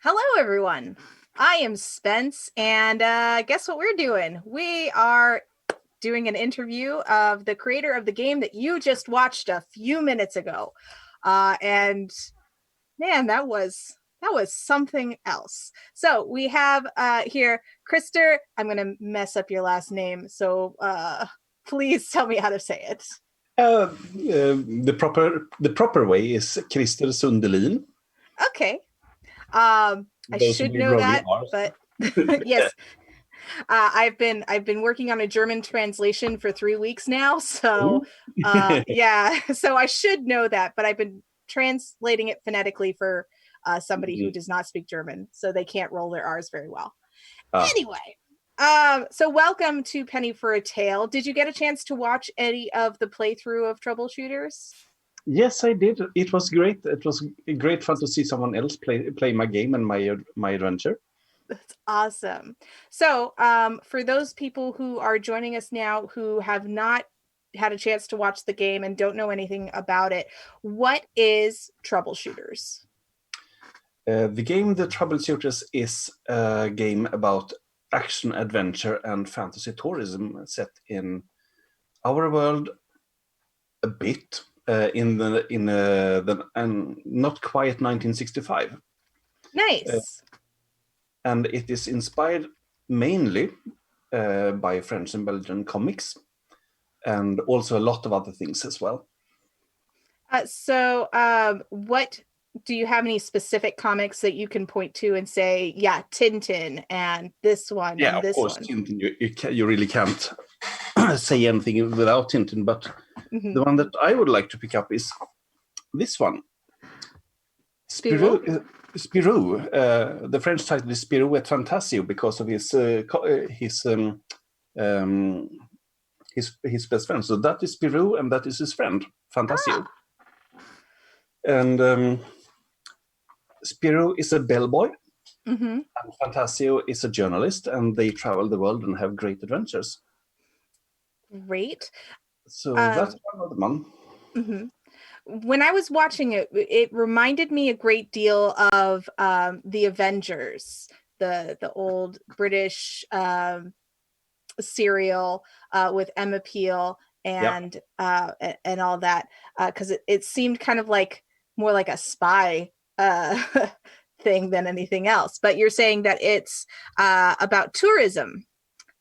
Hello, everyone. I am Spence, and guess what we're doing? We are doing an interview of the creator of the game that you just watched a few minutes ago. And man, that was something else. So we have here Krister. I'm going to mess up your last name, so please tell me how to say it. The proper way is Krister Sundelin. Okay. I should know that, but yes. I've been working on a German translation for 3 weeks now, so yeah, so I should know that, but I've been translating it phonetically for somebody who does not speak German, so they can't roll their R's very well. Anyway, so welcome to Penny for a Tale. Did you get a chance to watch any of the playthrough of Troubleshooters? Yes, I did. It was great. It was great fun to see someone else play my game and my adventure. That's awesome. So for those people who are joining us now who have not had a chance to watch the game and don't know anything about it, what is Troubleshooters? The game The Troubleshooters is a game about action, adventure, and fantasy tourism set in our world a bit in the not quite 1965. Nice. And it is inspired mainly by French and Belgian comics, and also a lot of other things as well. So what do you have any specific comics that you can point to and say, yeah, Tintin and this one and this one? Yeah, of course, Tintin. You really can't say anything without Tintin, but the one that I would like to pick up is this one. Spirou. The French title is Spirou et Fantasio because of his best friend. So that is Spirou, and that is his friend Fantasio. And Spirou is a bellboy, and Fantasio is a journalist, and they travel the world and have great adventures. Great. So that's one of the one. When I was watching it, it reminded me a great deal of the Avengers, the old British serial with Emma Peel and all that, because it seemed kind of like more like a spy thing than anything else. But you're saying that it's about tourism.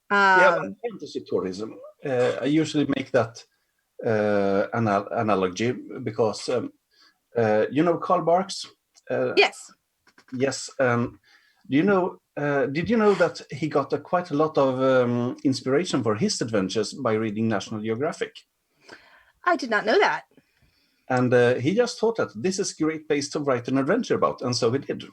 Fantasy tourism. I usually make that analogy because you know Karl Barks? Yes. Yes. Did you know that he got quite a lot of inspiration for his adventures by reading National Geographic? I did not know that. And he just thought that this is a great place to write an adventure about, and so he did.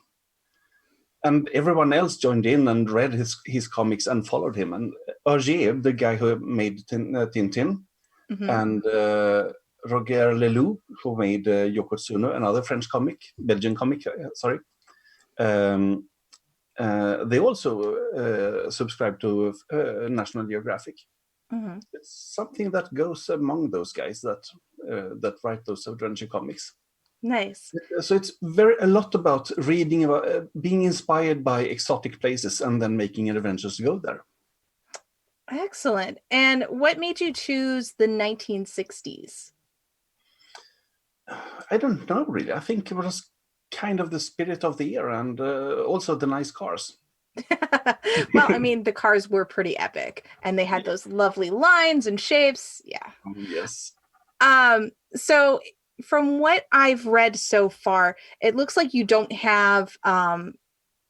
And everyone else joined in and read his comics and followed him. And Hergé, the guy who made Tintin, and Roger Leloup, who made Yoko Tsuno, another Belgian comic, they also subscribe to National Geographic. It's something that goes among those guys that write those adventure comics. Nice. So it's a lot about reading about being inspired by exotic places and then making adventures to go there. Excellent. And what made you choose the 1960s? I don't know, really. I think it was kind of the spirit of the year and also the nice cars. Well, I mean, the cars were pretty epic and they had those lovely lines and shapes. Yeah. Yes. So from what I've read so far, it looks like you don't have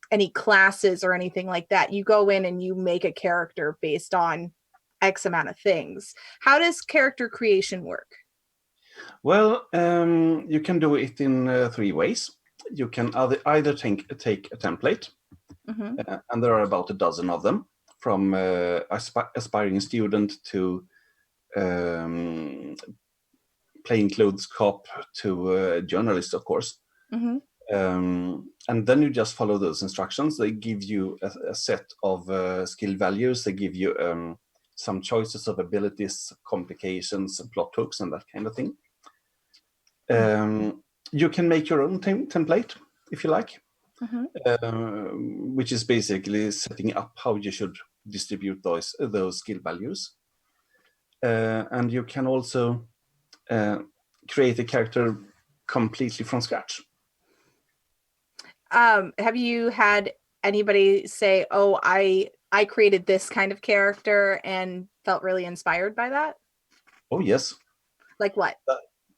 any classes or anything like that. You go in and you make a character based on X amount of things. How does character creation work? Well, you can do it in 3 ways. You can either take a template, and there are about a dozen of them, from aspiring student to plainclothes cop to journalist, of course. And then you just follow those instructions. They give you a set of skill values. They give you some choices of abilities, complications, plot hooks, and that kind of thing. You can make your own template if you like. which is basically setting up how you should distribute those skill values. And you can also create a character completely from scratch. Have you had anybody say, "Oh, I created this kind of character and felt really inspired by that"? Oh yes. Like what?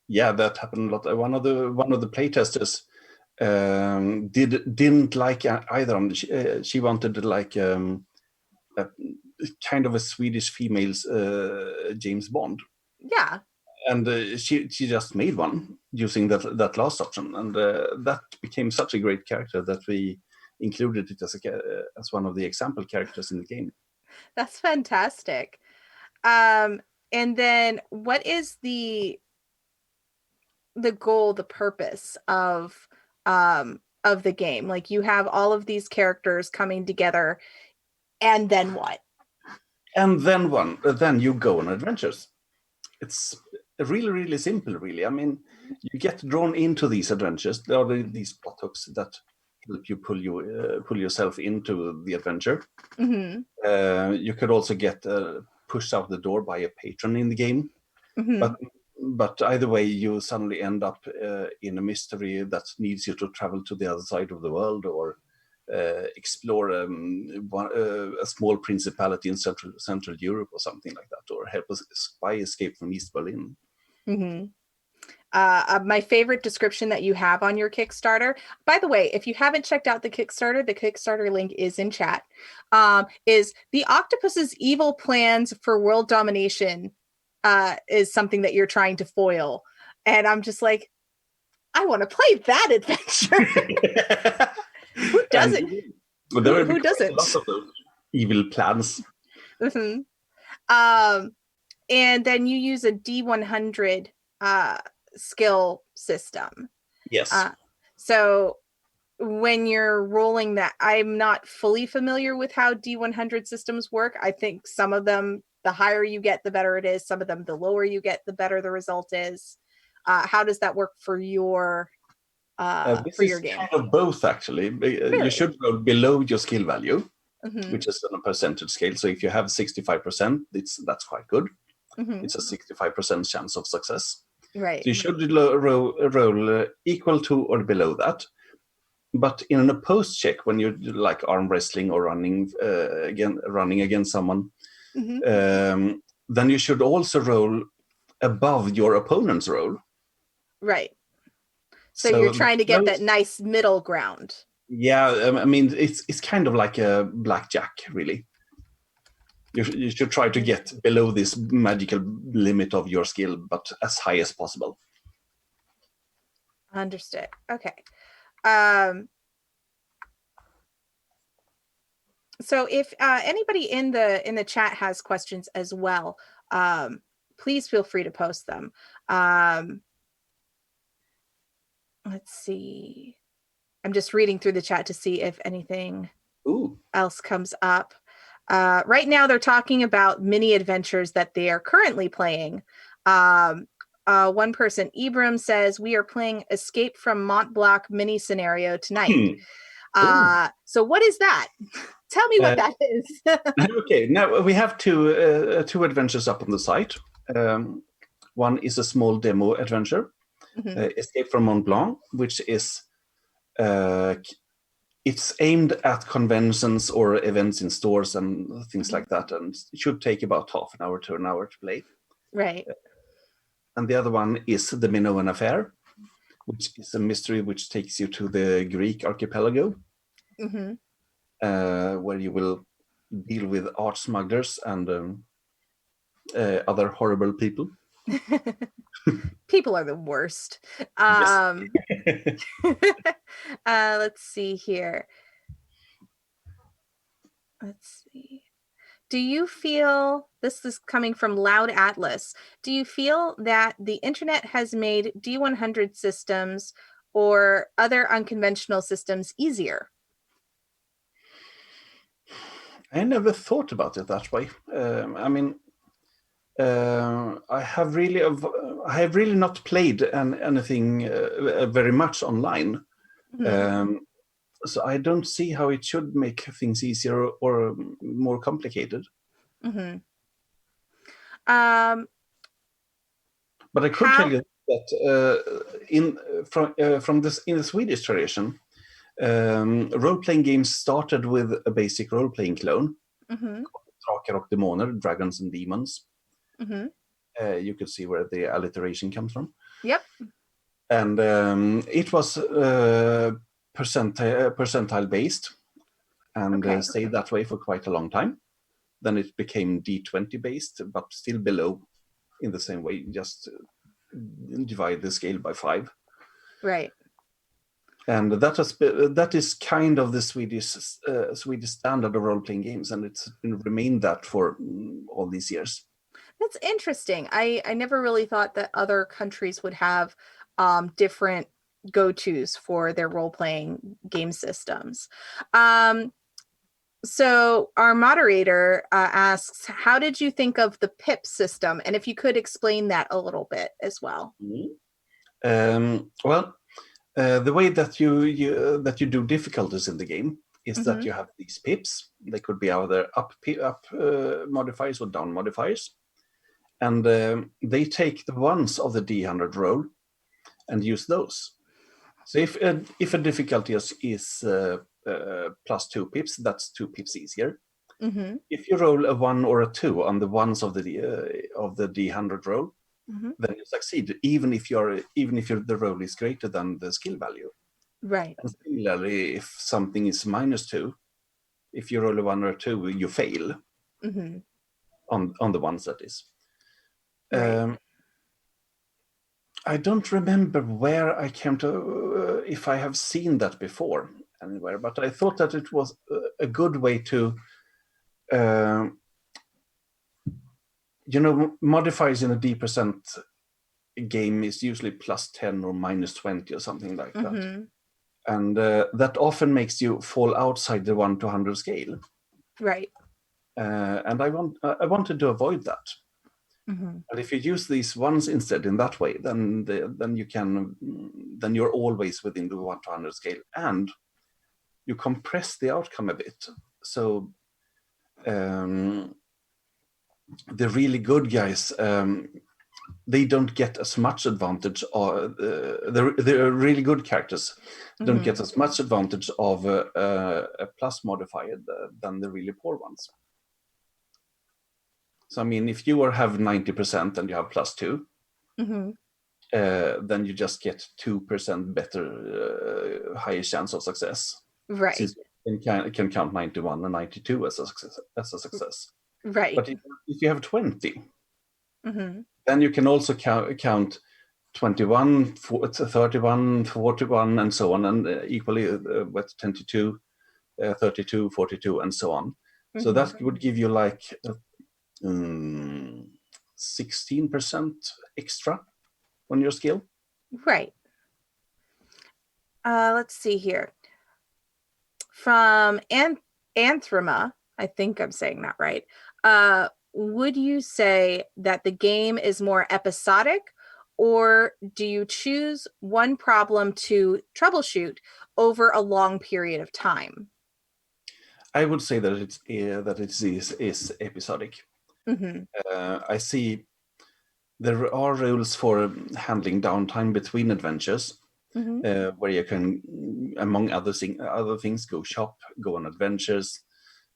That happened a lot. One of the playtesters didn't like either. She wanted like a kind of a Swedish female's James Bond. Yeah. And she just made one using that last option, and that became such a great character that we included it as one of the example characters in the game. That's fantastic. And then what is the goal, the purpose of the game? Like, you have all of these characters coming together, and then what? And then you go on adventures. It's really, really simple, really. I mean, you get drawn into these adventures. There are these plot hooks that help you pull yourself into the adventure. You could also get pushed out the door by a patron in the game. But either way, you suddenly end up in a mystery that needs you to travel to the other side of the world, or explore a small principality in Central Europe or something like that, or help a spy escape from East Berlin. My favorite description that you have on your Kickstarter, by the way, if you haven't checked out the Kickstarter link is in chat, is the octopus's evil plans for world domination is something that you're trying to foil. And I'm just like, I want to play that adventure. Who doesn't? Who doesn't? Lots of those evil plans. And then you use a D100 skill system. Yes. So when you're rolling that, I'm not fully familiar with how D100 systems work. I think some of them, the higher you get, the better it is. Some of them, the lower you get, the better the result is. How does that work for your game? Kind of both, actually. Really? You should go below your skill value, which is on a percentage scale. So if you have 65%, that's quite good. It's a 65% chance of success. Right. So you should roll equal to or below that. But in an opposed check, when you're like arm wrestling or running against someone, then you should also roll above your opponent's roll. Right. So you're trying to get that nice middle ground. Yeah, I mean, it's kind of like a blackjack, really. You should try to get below this magical limit of your skill, but as high as possible. Understood. Okay. So if anybody in the chat has questions as well, please feel free to post them. Let's see. I'm just reading through the chat to see if anything else comes up. Right now, they're talking about mini adventures that they are currently playing. One person, Ibram, says, we are playing Escape from Mont Blanc mini scenario tonight. So what is that? Tell me what that is. Okay, now we have two adventures up on the site. One is a small demo adventure, Escape from Mont Blanc, which is it's aimed at conventions or events in stores and things like that, and it should take about half an hour to an hour to play. Right. And the other one is the Minoan Affair, which is a mystery which takes you to the Greek archipelago, where you will deal with art smugglers and other horrible people. People are the worst. Let's see here. Let's see. Do you feel, this is coming from Loud Atlas, do you feel that the internet has made D100 systems or other unconventional systems easier? I never thought about it that way. I mean, I have really not played anything very much online. So I don't see how it should make things easier or more complicated. Mm-hmm. But I could tell you that in the Swedish tradition, role-playing games started with a basic role-playing clone, Drakar och Demoner, Dragons and Demons. You could see where the alliteration comes from. Yep. And it was percentile based, and stayed that way for quite a long time. Then it became D20 based, but still below in the same way, just divide the scale by 5. Right. And that is kind of the Swedish standard of role-playing games, and it's remained that for all these years. That's interesting. I never really thought that other countries would have different go-tos for their role-playing game systems. So our moderator asks, how did you think of the PIP system? And if you could explain that a little bit as well. Well, the way that you do difficulties in the game is that you have these pips. They could be either up modifiers or down modifiers. And they take the ones of the D100 roll and use those. So if a difficulty is +2 pips, that's 2 pips easier. If you roll a 1 or a 2 on the ones of the D100 roll, then you succeed, even if the roll is greater than the skill value. Right. And similarly, if something is -2, if you roll a 1 or a 2, you fail on the ones that is. Right. I don't remember where I came to, if I have seen that before anywhere, but I thought that it was a good way to, modifiers in a D% game is usually +10 or -20 or something like that. And that often makes you fall outside the 1 to 100 scale. Right. And I wanted to avoid that. And if you use these ones instead in that way, then you're always within the 1 to 100 scale, and you compress the outcome a bit. So the really good guys, they don't get as much advantage, or the really good characters don't get as much advantage of a plus modifier than the really poor ones. So, I mean, if you have 90% and you have +2, then you just get 2% better, higher chance of success. Right. Since you can count 91 and 92 as a success. Right. But if you have 20, then you can also count 21, 31, 41, and so on, and equally with 22, 32, 42, and so on. So that would give you like 16% extra on your skill. Right. Let's see here. From Anthrama, I think I'm saying that right. Would you say that the game is more episodic, or do you choose one problem to troubleshoot over a long period of time? I would say that it is episodic. I see there are rules for handling downtime between adventures, where you can, among other things, go shop, go on adventures,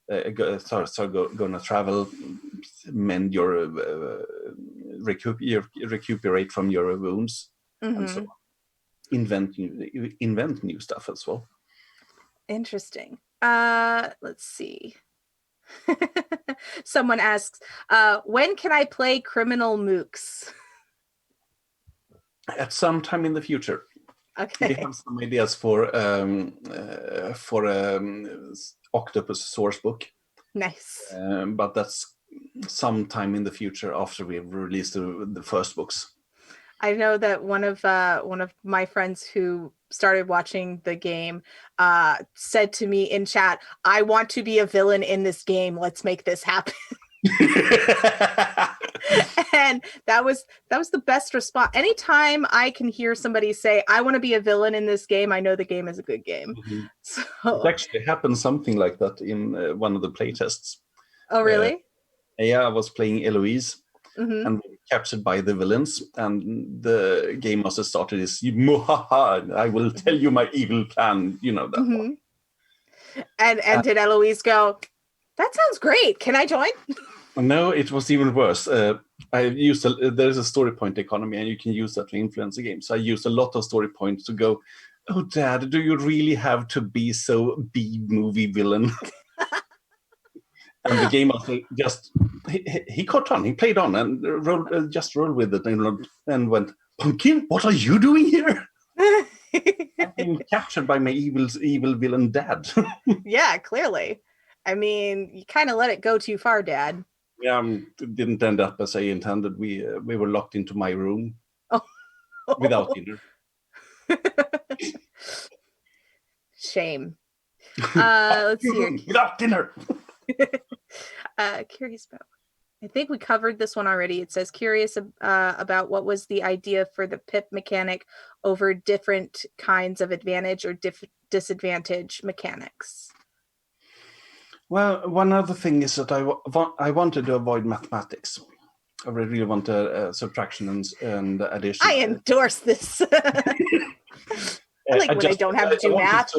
go on a travel, mend your recuperate from your wounds, and so on. Invent new stuff as well. Interesting. Let's see. Someone asks, when can I play Criminal Mooks? At some time in the future. Okay. We have some ideas for Octopus source book. Nice. But that's sometime in the future after we have released the first books. I know that one of my friends who started watching the game said to me in chat, "I want to be a villain in this game. Let's make this happen." And that was the best response. Anytime I can hear somebody say, I want to be a villain in this game, I know the game is a good game. Mm-hmm. So it actually happened something like that in one of the playtests. Oh, really? I was playing Eloise, mm-hmm. and captured by the villains, and the game master started this, I will tell you my evil plan, you know that mm-hmm. one. And did Eloise go, that sounds great, can I join? No, it was even worse. There's a story point economy, and you can use that to influence the game. So I used a lot of story points to go, oh, Dad, do you really have to be so B-movie villain? And the game master just, he caught on, he played on, and just rolled with it, and went, Pumpkin, what are you doing here? I'm being captured by my evil villain dad. Yeah, clearly. I mean, you kind of let it go too far, Dad. Yeah, it didn't end up as I intended. We were locked into my room without dinner. Shame. Let's see here. Without dinner. Curious about. I think we covered this one already. It says curious about what was the idea for the pip mechanic over different kinds of advantage or disadvantage mechanics. Well, one other thing is that I wanted to avoid mathematics. I really want subtraction and addition. I endorse this. I like when I don't have to do math.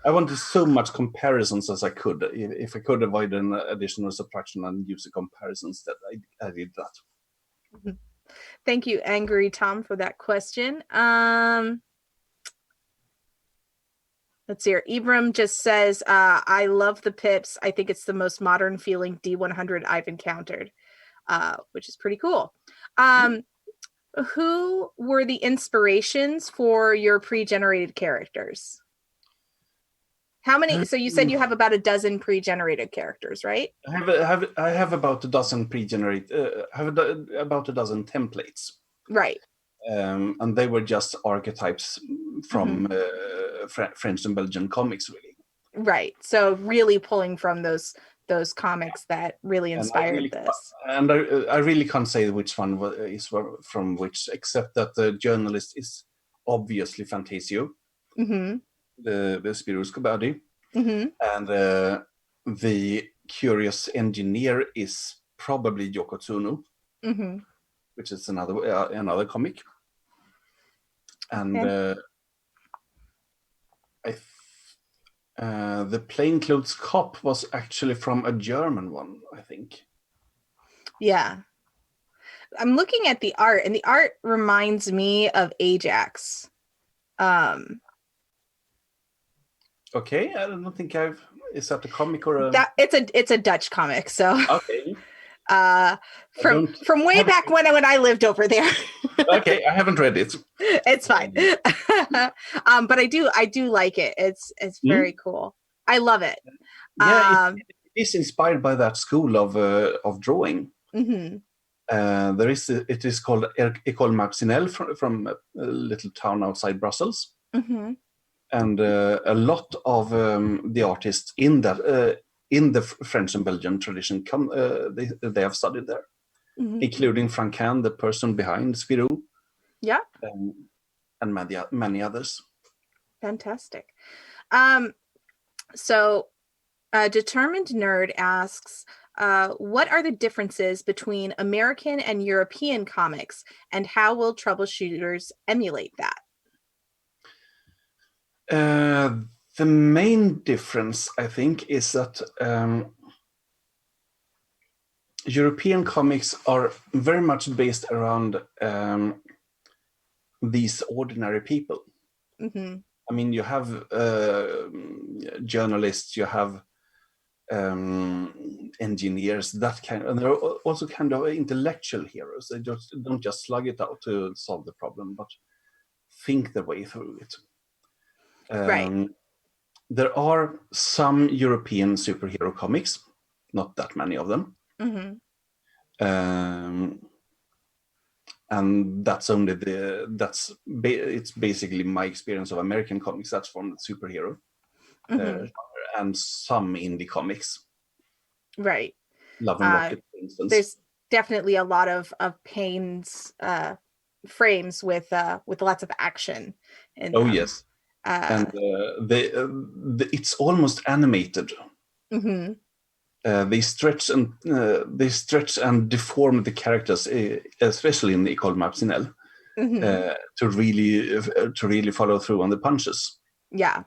I wanted so much comparisons as I could. If I could avoid an addition or subtraction and use the comparisons, that I did that. Thank you, Angry Tom, for that question. Let's see here. Ibram just says, I love the pips. I think it's the most modern feeling D100 I've encountered, which is pretty cool. Who were the inspirations for your pre-generated characters? How many? So you said you have about a dozen pre-generated characters, right? I have about a dozen about a dozen templates. Right. And they were just archetypes from French and Belgian comics, really. Right. So really pulling from those comics that really inspired this. And I really can't say which one is from which, except that the journalist is obviously Fantasio, the Spirou Scabadi, and the curious engineer is probably Yoko Tsuno, which is another comic. And the plainclothes cop was actually from a German one, I think. Yeah. I'm looking at the art, and the art reminds me of Ajax. Okay, I don't think is that a comic or a... It's a Dutch comic, so... Okay. From way back when I lived over there. Okay, I haven't read it. It's fine. But I do like it. It's very cool. I love it. Yeah, it is inspired by that school of drawing. It is called École Marcinelle from a little town outside Brussels. And a lot of the artists in that in the French and Belgian tradition they have studied there, including Franquin, the person behind Spirou. Yeah. And many others. Fantastic. So Determined Nerd asks, what are the differences between American and European comics, and how will Troubleshooters emulate that? The main difference, I think, is that European comics are very much based around these ordinary people. I mean, you have journalists, you have engineers, that kind of, and they're also kind of intellectual heroes. They don't just slug it out to solve the problem, but think their way through it. Right. There are some European superhero comics, not that many of them. And that's it's basically my experience of American comics. That's from the superhero and some indie comics. Right. Love and Rocket, for instance. definitely a lot of Payne's frames with lots of action in them. Yes. And it's almost animated. Mm-hmm. They stretch and deform the characters, especially in the Ecole Marcinelle, to really follow through on the punches. Yeah,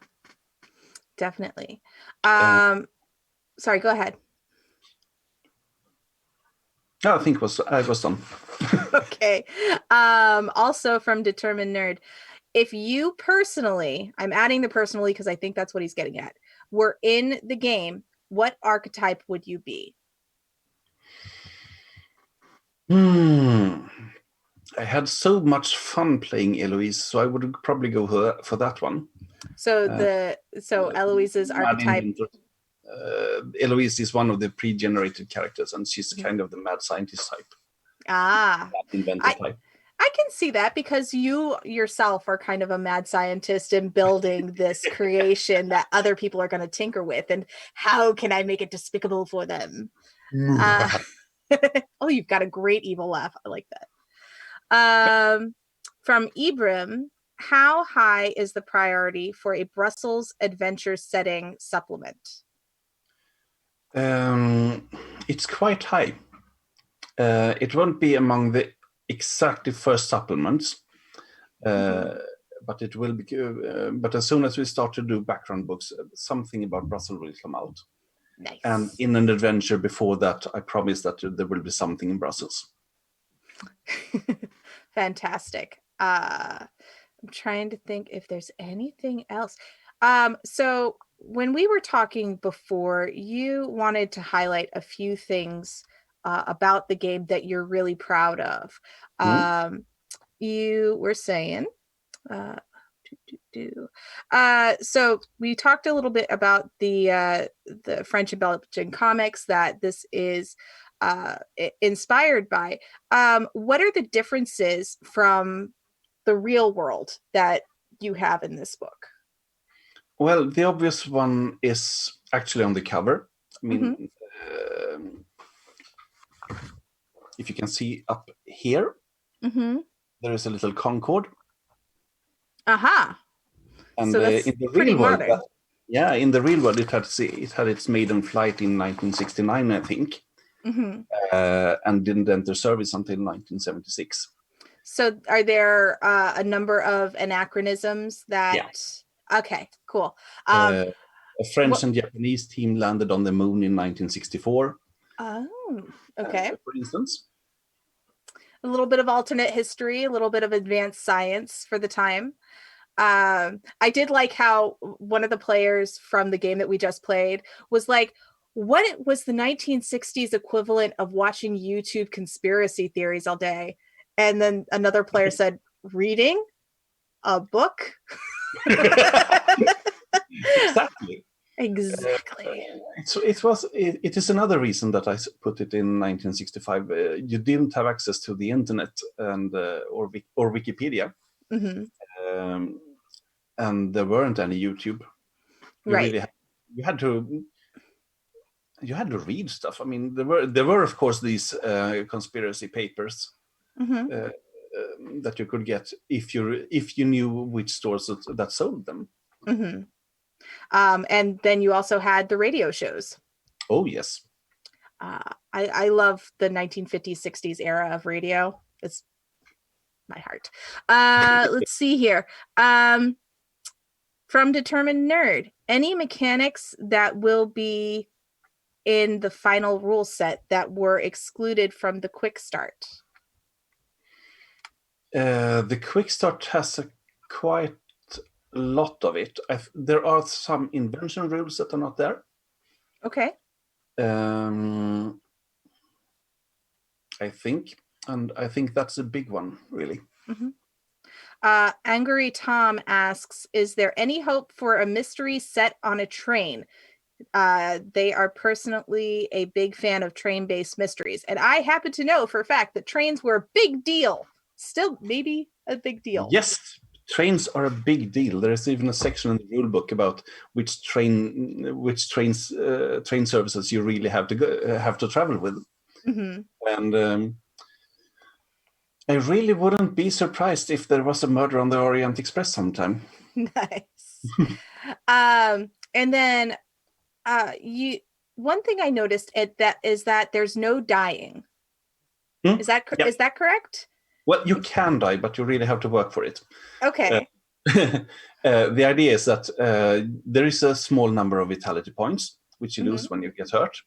definitely. Sorry, go ahead. No, I think I was done. Okay. Also from Determined Nerd, if you personally, I'm adding the personally because I think that's what he's getting at, were in the game, what archetype would you be? I had so much fun playing Eloise, so I would probably go for that one. So Eloise's archetype. Eloise is one of the pre-generated characters, and she's kind of the mad scientist type. Inventor type. I can see that because you yourself are kind of a mad scientist in building this creation that other people are going to tinker with, and how can I make it despicable for them? Oh, you've got a great evil laugh. I like that. From Ibram, how high is the priority for a Brussels adventure setting supplement? It's quite high. It won't be among the exactly first supplements, but it will be. But as soon as we start to do background books, something about Brussels will come out. Nice. And in an adventure before that, I promise that there will be something in Brussels. Fantastic. I'm trying to think if there's anything else. So when we were talking before, you wanted to highlight a few things about the game that you're really proud of. You were saying, so we talked a little bit about the French and Belgian comics that this is inspired by. What are the differences from the real world that you have in this book? Well, the obvious one is actually on the cover. I mean, if you can see up here, there is a little Concorde. And so that's in the pretty real world, modern. in the real world, it had its maiden flight in 1969, I think, and didn't enter service until 1976. So are there a number of anachronisms that? Yeah. Okay, cool. A French and Japanese team landed on the moon in 1964. Oh, okay. For instance. A little bit of alternate history, a little bit of advanced science for the time. I did like how one of the players from the game that we just played was like, what was the 1960s equivalent of watching YouTube conspiracy theories all day? And then another player said, reading a book. Exactly. It is another reason that I put it in 1965. You didn't have access to the internet and or Wikipedia, and there weren't any YouTube. You had to read stuff. I mean, there were of course these conspiracy papers that you could get if you knew which stores that sold them. And then you also had the radio shows. Oh yes. I love the 1950s, 60s era of radio. It's my heart. Let's see here. From Determined Nerd, any mechanics that will be in the final rule set that were excluded from the quick start? The quick start has quite a lot of it. There are some invention rules that are not there. Okay. I think that's a big one, really. Angry Tom asks, is there any hope for a mystery set on a train? They are personally a big fan of train-based mysteries. And I happen to know for a fact that trains were a big deal. Still maybe a big deal. Yes, trains are a big deal. There is even a section in the rule book about which train services you really have to travel with. Mm-hmm. And I really wouldn't be surprised if there was a murder on the Orient Express sometime. Nice. And then one thing I noticed is that there's no dying. Hmm? Is that correct? Well, you can die, but you really have to work for it. Okay. The idea is that there is a small number of vitality points, which you Mm-hmm. lose when you get hurt.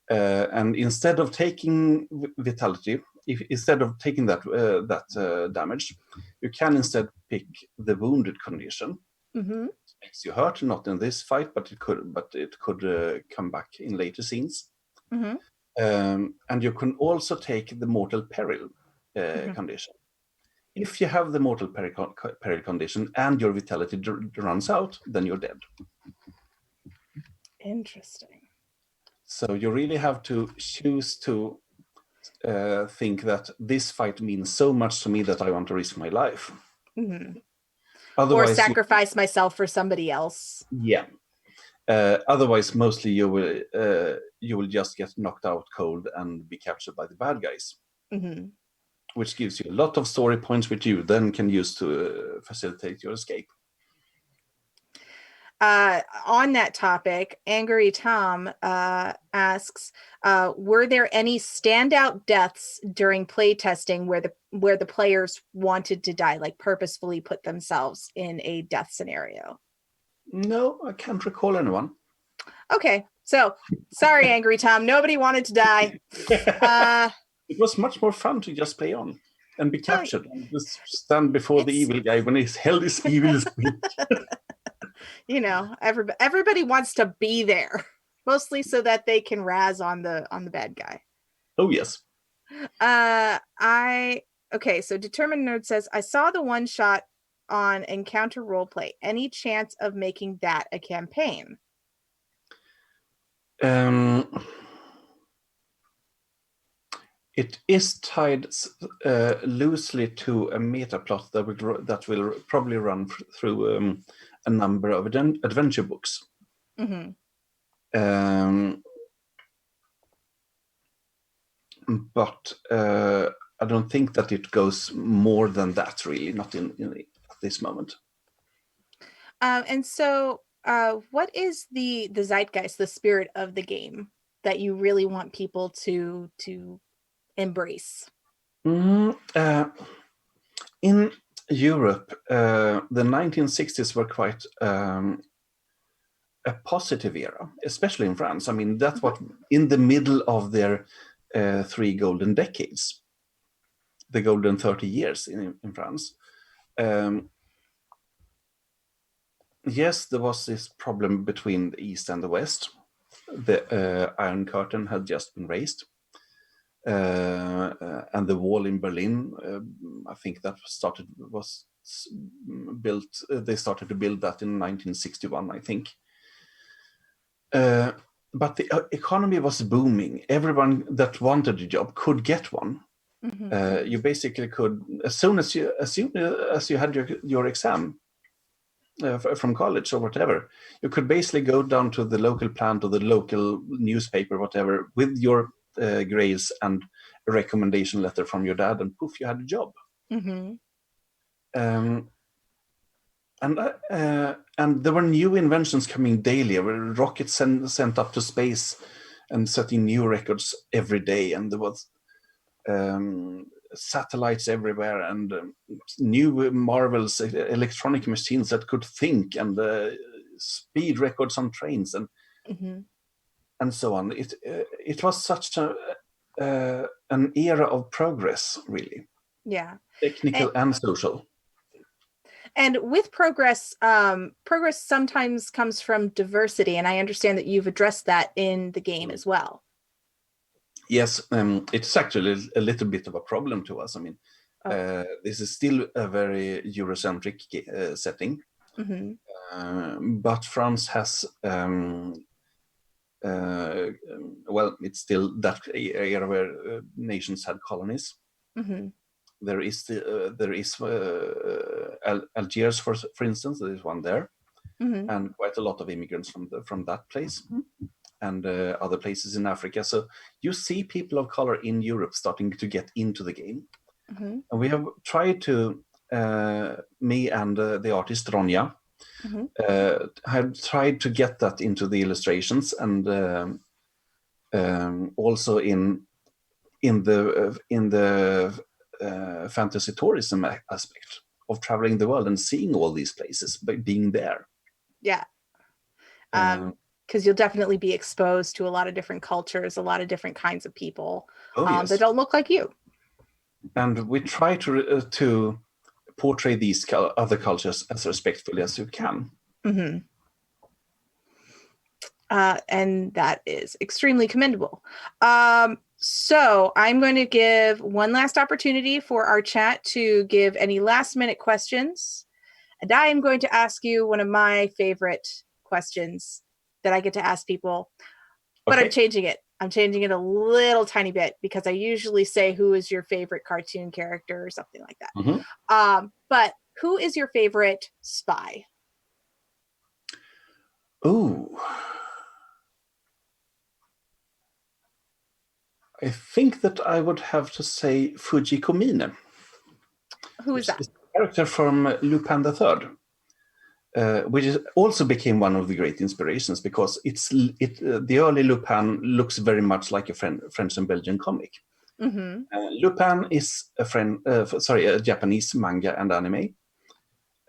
And instead of taking vitality, instead of taking that damage, you can instead pick the wounded condition. Mm-hmm. It makes you hurt, not in this fight, but it could come back in later scenes. Mm-hmm. And you can also take the mortal peril condition. If you have the mortal peril condition and your vitality runs out, then you're dead. Interesting. So you really have to choose to think that this fight means so much to me that I want to risk my life. Mm-hmm. Otherwise, or sacrifice myself for somebody else. Yeah. Otherwise, mostly you will just get knocked out cold and be captured by the bad guys, Mm-hmm. which gives you a lot of story points, which you then can use to facilitate your escape. On that topic, Angry Tom asks, were there any standout deaths during playtesting where the players wanted to die, like purposefully put themselves in a death scenario? No, I can't recall anyone. Okay, so sorry, Angry Tom, nobody wanted to die. It was much more fun to just play on and be captured and just stand before the evil guy when he's held his evil spirit. You know, everybody wants to be there, mostly so that they can razz on the bad guy. Oh yes. Okay, so Determined Nerd says, I saw the one shot on Encounter Roleplay. Any chance of making that a campaign? It is tied loosely to a meta plot that will probably run through a number of adventure books. Mm-hmm. But I don't think that it goes more than that, really, not at this moment. And so, what is the zeitgeist, the spirit of the game that you really want people to embrace? In Europe, the 1960s were quite a positive era, especially in France. I mean, that's what in the middle of their 3 golden decades, the golden 30 years in France. Yes, there was this problem between the East and the West. The Iron Curtain had just been raised. And the wall in Berlin, I think that was built. They started to build that in 1961, I think. But the economy was booming. Everyone that wanted a job could get one. Mm-hmm. You basically could, as soon as you had your exam from college or whatever, you could basically go down to the local plant or the local newspaper, whatever, with your grades and a recommendation letter from your dad, and poof, you had a job. Mm-hmm. And there were new inventions coming daily. Rockets sent up to space and setting new records every day, and there was satellites everywhere, and new marvels, electronic machines that could think, and speed records on trains, and mm-hmm. and so on. It was such an era of progress, really. Yeah, technical and social. And with progress, progress sometimes comes from diversity, and I understand that you've addressed that in the game as well. Yes, it's actually a little bit of a problem to us. I mean, this is still a very Eurocentric setting, mm-hmm. But France has, well, it's still that era where nations had colonies. Mm-hmm. There is Algiers, for instance. There is one there, mm-hmm. and quite a lot of immigrants from that place. and other places in Africa. So you see people of color in Europe starting to get into the game. Mm-hmm. And we have tried to, me and the artist Ronja, have tried to get that into the illustrations, and also in the fantasy tourism aspect of traveling the world and seeing all these places, by being there. Yeah. Because you'll definitely be exposed to a lot of different cultures, a lot of different kinds of people Yes. that don't look like you. And we try to portray these other cultures as respectfully as you can. Mm-hmm. And that is extremely commendable. So I'm going to give one last opportunity for our chat to give any last minute questions. And I am going to ask you one of my favorite questions that I get to ask people, but I'm changing it. I'm changing it a little tiny bit because I usually say, who is your favorite cartoon character or something like that. Mm-hmm. But who is your favorite spy? Ooh. I think that I would have to say Fujiko Mine. Who is that? It's a character from Lupin III. Which also became one of the great inspirations, because the early Lupin looks very much like a French and Belgian comic. Mm-hmm. Lupin is a Japanese manga and anime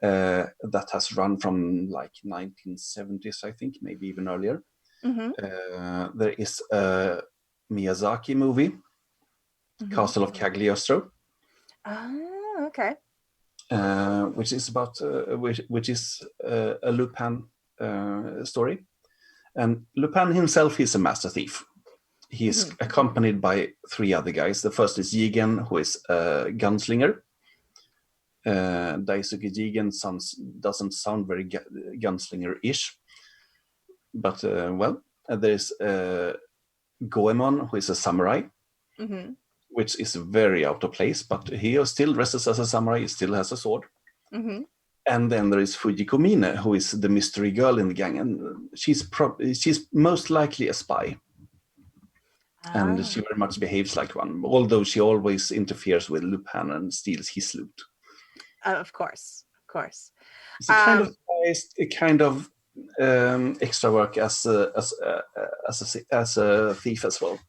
that has run from like 1970s, I think, maybe even earlier. Mm-hmm. There is a Miyazaki movie, Castle of Cagliostro. Oh, okay. Which is about which is a Lupin story, and Lupin himself is a master thief. He is accompanied by 3 other guys. The first is Jigen, who is a gunslinger. Daisuke Jigen doesn't sound very gunslinger-ish, but there's Goemon, who is a samurai. Which is very out of place, but he still dresses as a samurai. He still has a sword. And then there is Fujiko Mine, who is the mystery girl in the gang, and she's most likely a spy. And she very much behaves like one, although she always interferes with Lupin and steals his loot. Of course. It's a kind of extra work as a thief as well.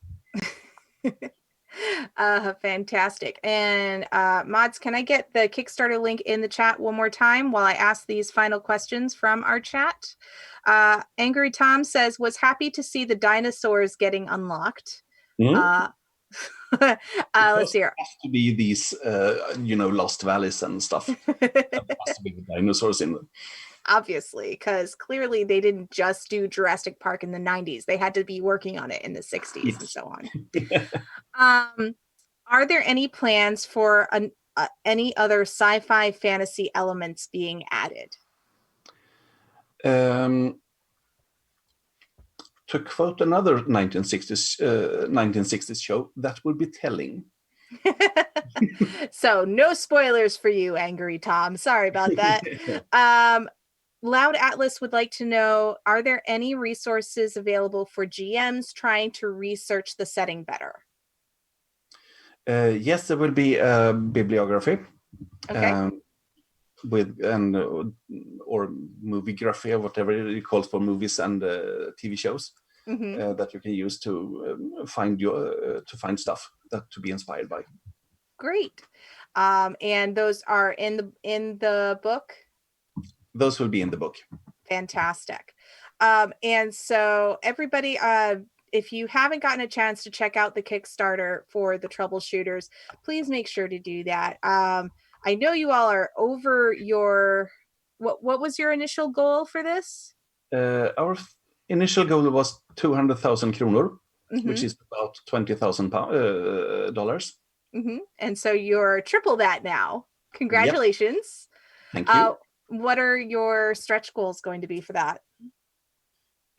Fantastic. And Mods, can I get the Kickstarter link in the chat one more time while I ask these final questions from our chat? Angry Tom says, was happy to see the dinosaurs getting unlocked. Let's see here. It has to be these, lost valleys and stuff. There has to be the dinosaurs in them. Obviously, because clearly they didn't just do Jurassic Park in the 90s. They had to be working on it in the 60s and so on. Are there any plans for any other sci-fi fantasy elements being added? To quote another 1960s show, that would be telling. So no spoilers for you, Angry Tom. Sorry about that. Loud Atlas would like to know, are there any resources available for GMs trying to research the setting better? Yes, there will be a bibliography. Okay. Or moviegraphy, or whatever it calls for movies and TV shows that you can use to find stuff to be inspired by. Great. And those are in the book? Those will be in the book. Fantastic. And so everybody, if you haven't gotten a chance to check out the Kickstarter for the Troubleshooters, please make sure to do that. I know you all are over your, what was your initial goal for this? Our initial goal was 200,000 kronor, which is about $20,000. And so you're triple that now. Congratulations. Yep. Thank you. What are your stretch goals going to be for that?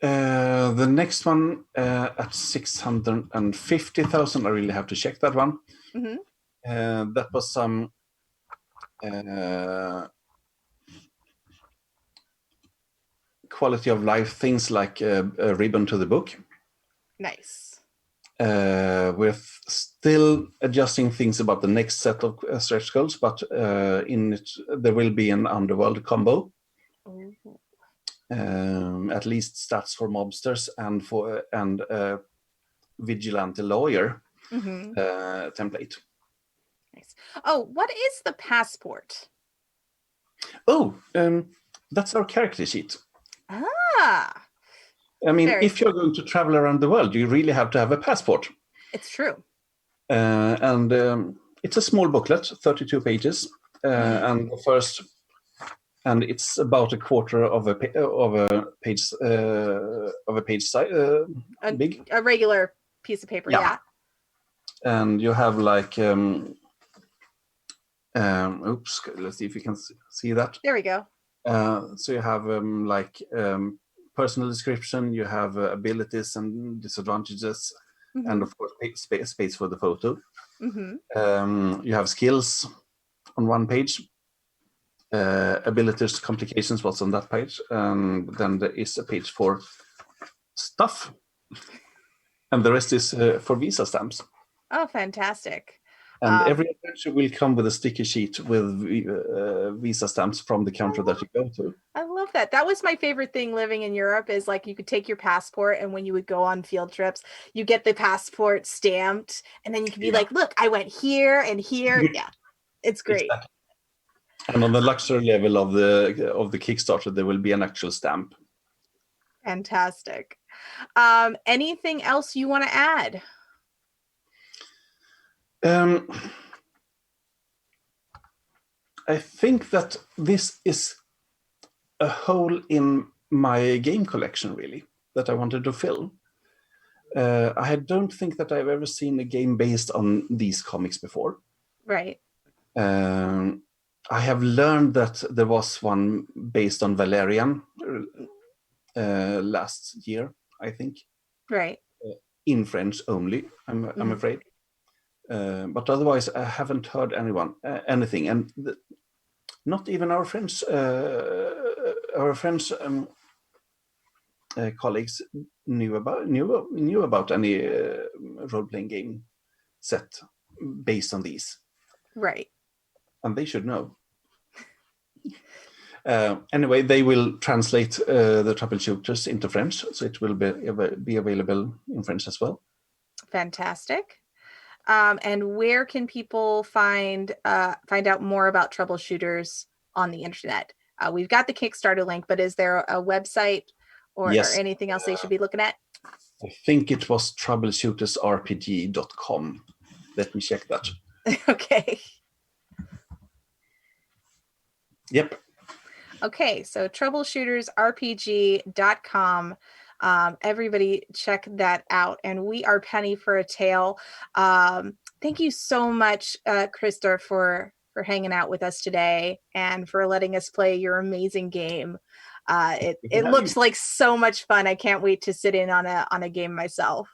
The next one at 650,000. I really have to check that one. That was some quality of life things, like a ribbon to the book. Nice. We're still adjusting things about the next set of stretch goals, but in it there will be an underworld combo. Ooh. At least stats for mobsters and vigilante lawyer template. Nice. Oh, what is the passport? Oh, that's our character sheet. Ah. I mean, if you're going to travel around the world, you really have to have a passport. It's true. And it's a small booklet, 32 pages, and it's about a quarter of a page size, big. A regular piece of paper, yeah. And you have like, oops, let's see if you can see that. There we go. So you have personal description, you have abilities and disadvantages, and of course space for the photo. You have skills on one page, abilities, complications, what's on that page, and then there is a page for stuff, and the rest is for visa stamps. Oh, fantastic. And every adventure will come with a sticky sheet with visa stamps from the country that you go to. I love that. That was my favorite thing living in Europe, is like you could take your passport, and when you would go on field trips, you get the passport stamped, and then you can be like, look, I went here and here. Yeah, it's great. Exactly. And on the luxury level of the Kickstarter, there will be an actual stamp. Fantastic. Anything else you want to add? I think that this is a hole in my game collection, really, that I wanted to fill. I don't think that I've ever seen a game based on these comics before. Right. I have learned that there was one based on Valerian last year, I think. Right. In French only, I'm afraid. But otherwise, I haven't heard anything, and not even our French colleagues knew about any role-playing game set based on these. Right. And they should know. Anyway, they will translate the Troubleshooters into French, so it will be available in French as well. Fantastic. And where can people find out more about Troubleshooters on the internet? We've got the Kickstarter link, but is there a website or anything else they should be looking at? I think it was troubleshootersrpg.com. Let me check that. Okay. Yep. Okay, so troubleshootersrpg.com. Everybody check that out. And we are Penny for a Tale. Thank you so much, Krister, for hanging out with us today and for letting us play your amazing game. It looks like so much fun. I can't wait to sit in on a game myself.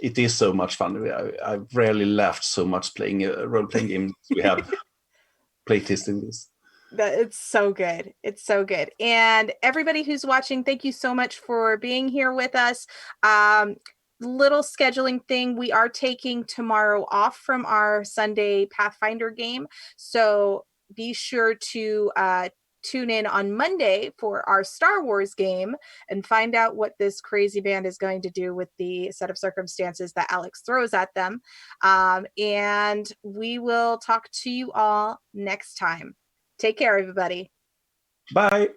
It is so much fun. I've rarely laughed so much playing a role-playing game we have playtesting this. It's so good. It's so good. And everybody who's watching, thank you so much for being here with us. Little scheduling thing. We are taking tomorrow off from our Sunday Pathfinder game. So be sure to tune in on Monday for our Star Wars game and find out what this crazy band is going to do with the set of circumstances that Alex throws at them. And we will talk to you all next time. Take care, everybody. Bye.